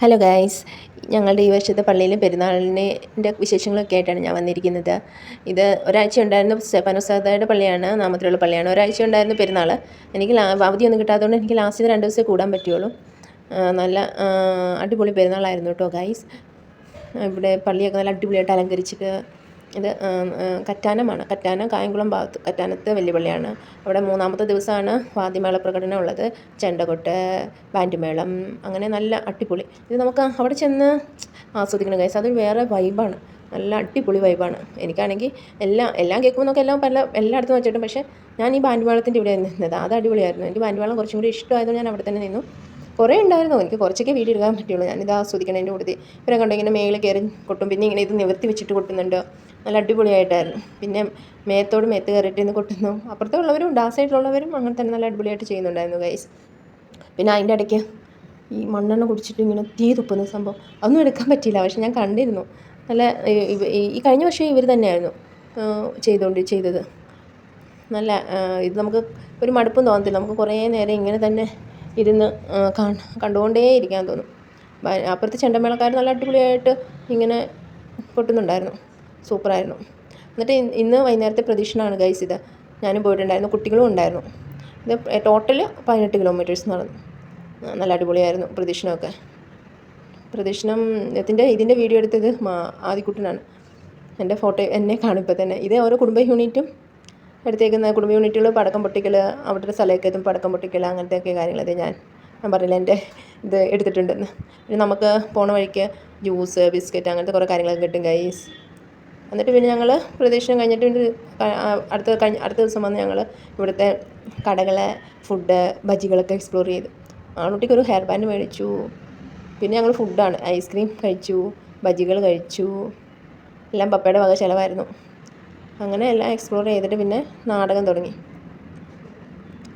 Hello guys, ഞങ്ങളുടെ ഈ വർഷത്തെ പള്ളിയിലെ പെരുന്നാളിൻ്റെ വിശേഷങ്ങളൊക്കെ ആയിട്ടാണ് ഞാൻ വന്നിരിക്കുന്നത്. ഇത് ഒരാഴ്ച ഉണ്ടായിരുന്നു. പനോസാദയുടെ പള്ളിയാണ്, നാമത്തിലുള്ള പള്ളിയാണ്. ഒരാഴ്ച ഉണ്ടായിരുന്നു പെരുന്നാൾ. എനിക്ക് അവധിയൊന്നും കിട്ടാത്തതുകൊണ്ട് എനിക്ക് ലാസ്റ്റ് 2 ദിവസമേ കൂടാൻ പറ്റുള്ളൂ. നല്ല അടിപൊളി പെരുന്നാളായിരുന്നു കേട്ടോ ഗൈസ്. ഇവിടെ പള്ളിയൊക്കെ നല്ല അടിപൊളിയായിട്ട് അലങ്കരിച്ചിട്ട് ഇത് കറ്റാനം കായംകുളം ഭാഗത്ത് കറ്റാനത്ത് വലിയ പള്ളിയാണ്. അവിടെ 3-ാമത്തെ ദിവസമാണ് വാദ്യമേള പ്രകടനം ഉള്ളത്. ചെണ്ടകൊട്ട്, ബാൻഡ് മേളം, അങ്ങനെ നല്ല അടിപൊളി. ഇത് നമുക്ക് അവിടെ ചെന്ന് ആസ്വദിക്കണം ഗൈസ്. അതൊരു വേറെ വൈബാണ്, നല്ല അടിപൊളി വൈബാണ്. എനിക്കാണെങ്കിൽ എല്ലാം കേൾക്കുമ്പോൾ എല്ലായിടത്തും വെച്ചിട്ടും, പക്ഷേ ഞാൻ ഈ ബാൻഡ് മേളത്തിൻ്റെ ഇവിടെ നിന്നത്. അത് അടിപൊളിയായിരുന്നു. എനിക്ക് ബാൻഡ് മേളം കുറച്ചും കൂടി ഇഷ്ടമായതുകൊണ്ട് ഞാൻ അവിടെ തന്നെ നിന്നു. കുറേ ഉണ്ടായിരുന്നു, എനിക്ക് കുറച്ചൊക്കെ വീഡിയോ എടുക്കാൻ പറ്റുള്ളൂ. ഞാനിത് ആസ്വദിക്കണതിൻ്റെ കൂടുതൽ ഇവരെ കണ്ടു ഇങ്ങനെ മേളിൽ കയറി കൊട്ടും, പിന്നെ ഇങ്ങനെ ഇത് നിവർത്തി വെച്ചിട്ട് കൊട്ടുന്നുണ്ട്. നല്ല അടിപൊളിയായിട്ടായിരുന്നു. പിന്നെ മേത്ത് കയറിയിട്ട് ഇന്ന് കൊട്ടുന്നു. അപ്പുറത്തുള്ളവരും ആ സൈഡിലുള്ളവരും അങ്ങനെ തന്നെ നല്ല അടിപൊളിയായിട്ട് ചെയ്യുന്നുണ്ടായിരുന്നു ഗൈസ്. പിന്നെ അതിൻ്റെ ഇടയ്ക്ക് ഈ മണ്ണെണ്ണ കുടിച്ചിട്ട് ഇങ്ങനെ തീ തുപ്പുന്ന സംഭവം അതൊന്നും എടുക്കാൻ പറ്റിയില്ല, പക്ഷെ ഞാൻ കണ്ടിരുന്നു. നല്ല ഈ കഴിഞ്ഞ വർഷം ഇവർ തന്നെയായിരുന്നു ചെയ്തത്. നല്ല ഇത് നമുക്ക് ഒരു മടുപ്പും തോന്നത്തില്ല. നമുക്ക് കുറേ നേരം ഇങ്ങനെ തന്നെ ഇരുന്ന് കണ്ടുകൊണ്ടേ ഇരിക്കാൻ തോന്നും. അപ്പുറത്തെ ചെണ്ടമേളക്കാർ നല്ല അടിപൊളിയായിട്ട് ഇങ്ങനെ കൊട്ടുന്നുണ്ടായിരുന്നു. സൂപ്പറായിരുന്നു. എന്നിട്ട് ഇന്ന് വൈകുന്നേരത്തെ പ്രദക്ഷിണമാണ് ഗൈസ്. ഇത് ഞാനും പോയിട്ടുണ്ടായിരുന്നു, കുട്ടികളും ഉണ്ടായിരുന്നു. ഇത് ടോട്ടൽ 18 കിലോമീറ്റേഴ്സ് നടന്നു. നല്ല അടിപൊളിയായിരുന്നു പ്രദക്ഷിണമൊക്കെ. ഇതിൻ്റെ വീഡിയോ എടുത്തത് ആദിക്കുട്ടനാണ്. എൻ്റെ ഫോട്ടോ എന്നെ കാണും ഇപ്പോൾ തന്നെ. ഇത് ഓരോ കുടുംബ യൂണിറ്റും എടുത്തേക്കുന്ന കുടുംബ യൂണിറ്റുകൾ പടക്കം പൊട്ടിക്കൽ, അവരുടെ സ്ഥലമൊക്കെ എത്തും പടക്കം പൊട്ടിക്കൽ, അങ്ങനത്തെയൊക്കെ കാര്യങ്ങൾ. ഞാൻ പറഞ്ഞില്ല എൻ്റെ ഇത് എടുത്തിട്ടുണ്ടെന്ന്. പിന്നെ നമുക്ക് പോണ വഴിക്ക് ജ്യൂസ്, ബിസ്ക്കറ്റ്, അങ്ങനത്തെ കുറേ കാര്യങ്ങളൊക്കെ കിട്ടും ഗൈസ്. എന്നിട്ട് പിന്നെ ഞങ്ങൾ പ്രദക്ഷിണം കഴിഞ്ഞിട്ട് അടുത്ത ദിവസം വന്ന് ഞങ്ങൾ ഇവിടുത്തെ കടകൾ, ഫുഡ്, ബജികളൊക്കെ എക്സ്പ്ലോർ ചെയ്തു. ആൺകുട്ടിക്ക് ഒരു ഹെയർ ബാൻഡ് മേടിച്ചു. പിന്നെ ഞങ്ങൾ ഫുഡാണ്, ഐസ്ക്രീം കഴിച്ചു, ബജികൾ കഴിച്ചു. എല്ലാം പപ്പയുടെ വക ചിലവായിരുന്നു. അങ്ങനെ എല്ലാം എക്സ്പ്ലോർ ചെയ്തിട്ട് പിന്നെ നാടകം തുടങ്ങി.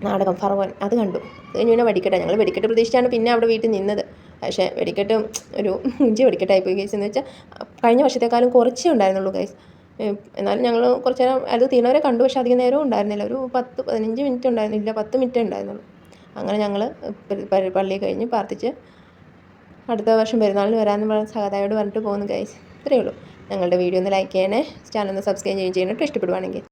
നാടകം ഫറവൻ അത് കണ്ടു. അത് കഴിഞ്ഞ് പിന്നെ വെടിക്കെട്ടാണ്. ഞങ്ങൾ വെടിക്കെട്ട് പ്രതീക്ഷിച്ചാണ് പിന്നെ അവിടെ വീട്ടിൽ നിന്നത്. പക്ഷേ വെടിക്കെട്ട് ഒരു ഇഞ്ചി വെടിക്കെട്ടായിപ്പോയി ഗൈസ്. എന്ന് വെച്ചാൽ കഴിഞ്ഞ വർഷത്തെക്കാളും കുറച്ചേ ഉണ്ടായിരുന്നുള്ളൂ ഗൈസ്. എന്നാലും ഞങ്ങൾ കുറച്ച് നേരം അത് തീർന്നവരെ കണ്ടു. പക്ഷേ അധികം നേരവും ഉണ്ടായിരുന്നില്ല. ഒരു 10-15 മിനിറ്റ് ഉണ്ടായിരുന്നില്ല, 10 മിനിറ്റേ ഉണ്ടായിരുന്നുള്ളൂ. അങ്ങനെ ഞങ്ങൾ പള്ളി കഴിഞ്ഞ് പ്രാർത്ഥിച്ച് അടുത്ത വർഷം പെരുന്നാളിന് വരാമെന്ന് പറഞ്ഞ സഹതായോട് പറഞ്ഞിട്ട് പോകുന്നു ഗൈസ്. ഇത്രയേ ഉള്ളൂ. ഞങ്ങളുടെ വീഡിയോ ഒന്ന് ലൈക്ക് ചെയ്യണേ, ചാനൽ ഒന്ന് സബ്സ്ക്രൈബ് ചെയ്യണം കേട്ടോ ഇഷ്ടപ്പെടുവാണെങ്കിൽ.